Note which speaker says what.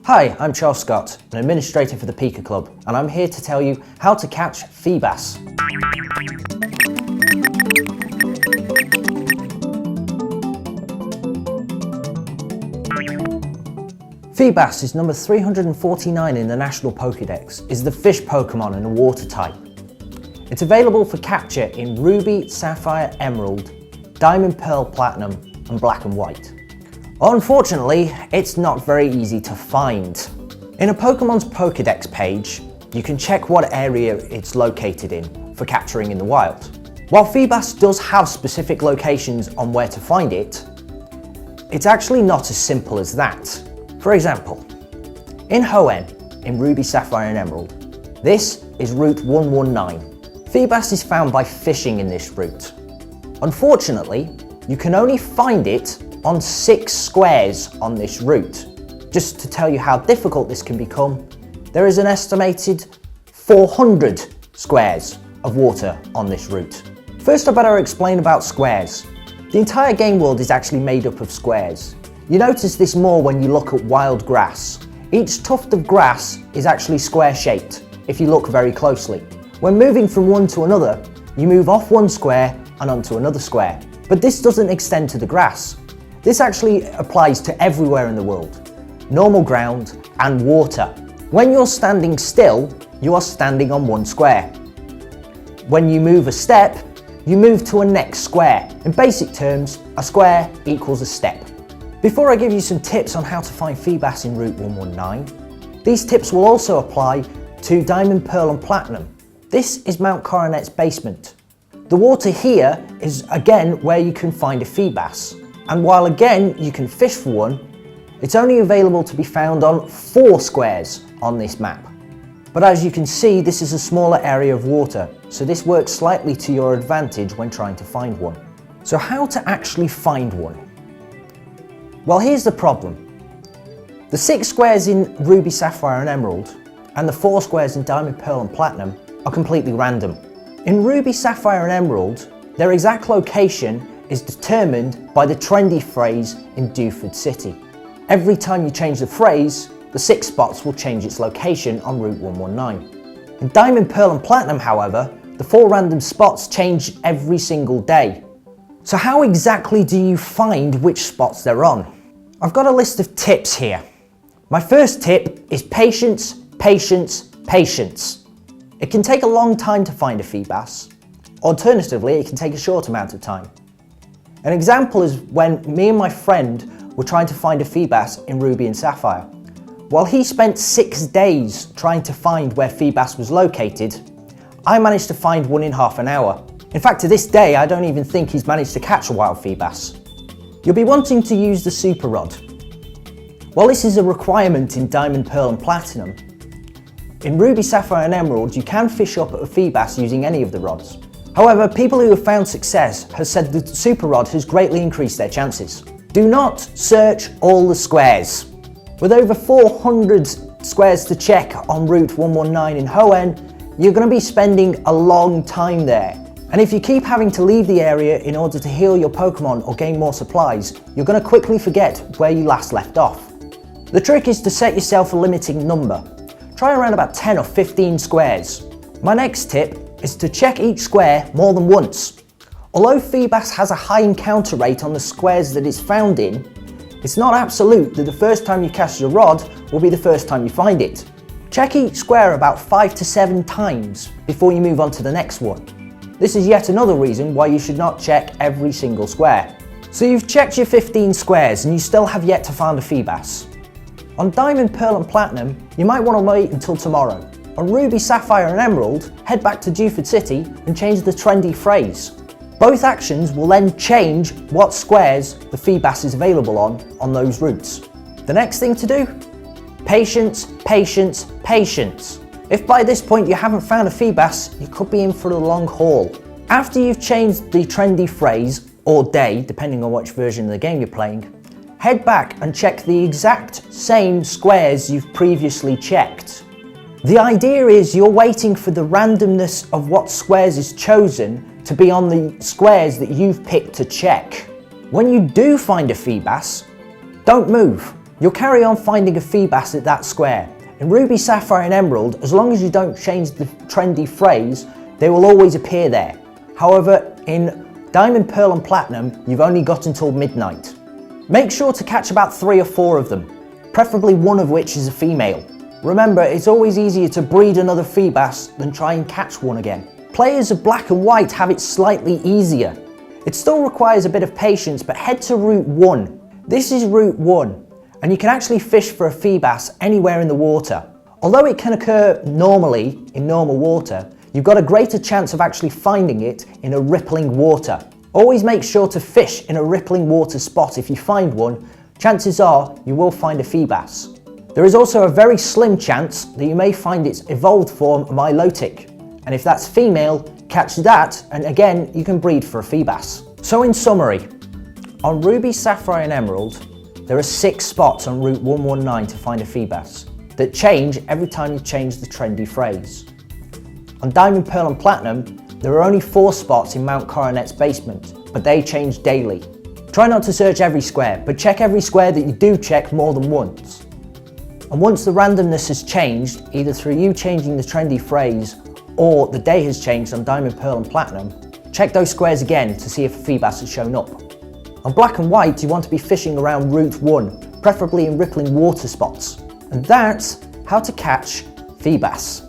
Speaker 1: Hi, I'm Charles Scott, an administrator for the Pika Club, and I'm here to tell you how to catch Feebas. Feebas is number 349 in the National Pokédex, is the fish Pokemon and a water type. It's available for capture in Ruby, Sapphire, Emerald, Diamond, Pearl, Platinum, and Black and White. Unfortunately, it's not very easy to find. In a Pokemon's Pokédex page, you can check what area it's located in for capturing in the wild. While Feebas does have specific locations on where to find it, it's actually not as simple as that. For example, in Hoenn, in Ruby, Sapphire and Emerald, this is Route 119. Feebas is found by fishing in this route. Unfortunately, you can only find it on 6 squares on this route. Just to tell you how difficult this can become, there is an estimated 400 squares of water on this route. First, I better explain about squares. The entire game world is actually made up of squares. You notice this more when you look at wild grass. Each tuft of grass is actually square-shaped, if you look very closely. When moving from one to another, you move off one square and onto another square. But this doesn't extend to the grass. This actually applies to everywhere in the world. Normal ground and water. When you're standing still, you are standing on one square. When you move a step, you move to a next square. In basic terms, a square equals a step. Before I give you some tips on how to find Feebas in Route 119, these tips will also apply to Diamond, Pearl and Platinum. This is Mount Coronet's basement. The water here is again where you can find a Feebas. And while again you can fish for one, it's only available to be found on 4 squares on this map. But as you can see, this is a smaller area of water, so this works slightly to your advantage when trying to find one. So how to actually find one? Well, here's the problem. The 6 squares in Ruby, Sapphire and Emerald and the 4 squares in Diamond, Pearl and Platinum are completely random. In Ruby, Sapphire and Emerald, their exact location is determined by the trendy phrase in Dewford City. Every time you change the phrase, the 6 spots will change its location on Route 119. In Diamond, Pearl and Platinum, however, the 4 random spots change every single day. So how exactly do you find which spots they're on? I've got a list of tips here. My first tip is patience, patience, patience. It can take a long time to find a Feebas. Alternatively, it can take a short amount of time. An example is when me and my friend were trying to find a Feebas in Ruby and Sapphire. While he spent 6 days trying to find where Feebas was located, I managed to find one in half an hour. In fact, to this day, I don't even think he's managed to catch a wild Feebas. You'll be wanting to use the Super Rod. While this is a requirement in Diamond, Pearl and Platinum, in Ruby, Sapphire and Emerald, you can fish up a Feebas using any of the rods. However, people who have found success have said the Super Rod has greatly increased their chances. Do not search all the squares. With over 400 squares to check on Route 119 in Hoenn, you're going to be spending a long time there. And if you keep having to leave the area in order to heal your Pokemon or gain more supplies, you're going to quickly forget where you last left off. The trick is to set yourself a limiting number. Try around about 10 or 15 squares. My next tip is to check each square more than once. Although Feebas has a high encounter rate on the squares that it's found in, it's not absolute that the first time you cast your rod will be the first time you find it. Check each square about 5 to 7 times before you move on to the next one. This is yet another reason why you should not check every single square. So you've checked your 15 squares and you still have yet to find a Feebas. On Diamond, Pearl and Platinum, you might want to wait until tomorrow. On Ruby, Sapphire and Emerald, head back to Dewford City and change the trendy phrase. Both actions will then change what squares the Feebas is available on those routes. The next thing to do? Patience, patience, patience. If by this point you haven't found a Feebas, you could be in for a long haul. After you've changed the trendy phrase, or day, depending on which version of the game you're playing, head back and check the exact same squares you've previously checked. The idea is you're waiting for the randomness of what squares is chosen to be on the squares that you've picked to check. When you do find a Feebas, don't move. You'll carry on finding a Feebas at that square. In Ruby, Sapphire and Emerald, as long as you don't change the trendy phrase, they will always appear there. However, in Diamond, Pearl and Platinum, you've only got until midnight. Make sure to catch about 3 or 4 of them, preferably one of which is a female. Remember, it's always easier to breed another Feebas than try and catch one again. Players of Black and White have it slightly easier. It still requires a bit of patience, but head to Route 1. This is Route 1, and you can actually fish for a Feebas anywhere in the water. Although it can occur normally in normal water, you've got a greater chance of actually finding it in a rippling water. Always make sure to fish in a rippling water spot. If you find one, chances are you will find a Feebas. There is also a very slim chance that you may find its evolved form, Milotic. And if that's female, catch that, and again, you can breed for a Feebas. So in summary, on Ruby, Sapphire and Emerald, there are 6 spots on Route 119 to find a Feebas that change every time you change the trendy phrase. On Diamond, Pearl and Platinum, there are only 4 spots in Mount Coronet's basement, but they change daily. Try not to search every square, but check every square that you do check more than once. And once the randomness has changed, either through you changing the trendy phrase or the day has changed on Diamond, Pearl and Platinum, check those squares again to see if a Feebas has shown up. On Black and White, you want to be fishing around Route 1, preferably in rippling water spots. And that's how to catch Feebas.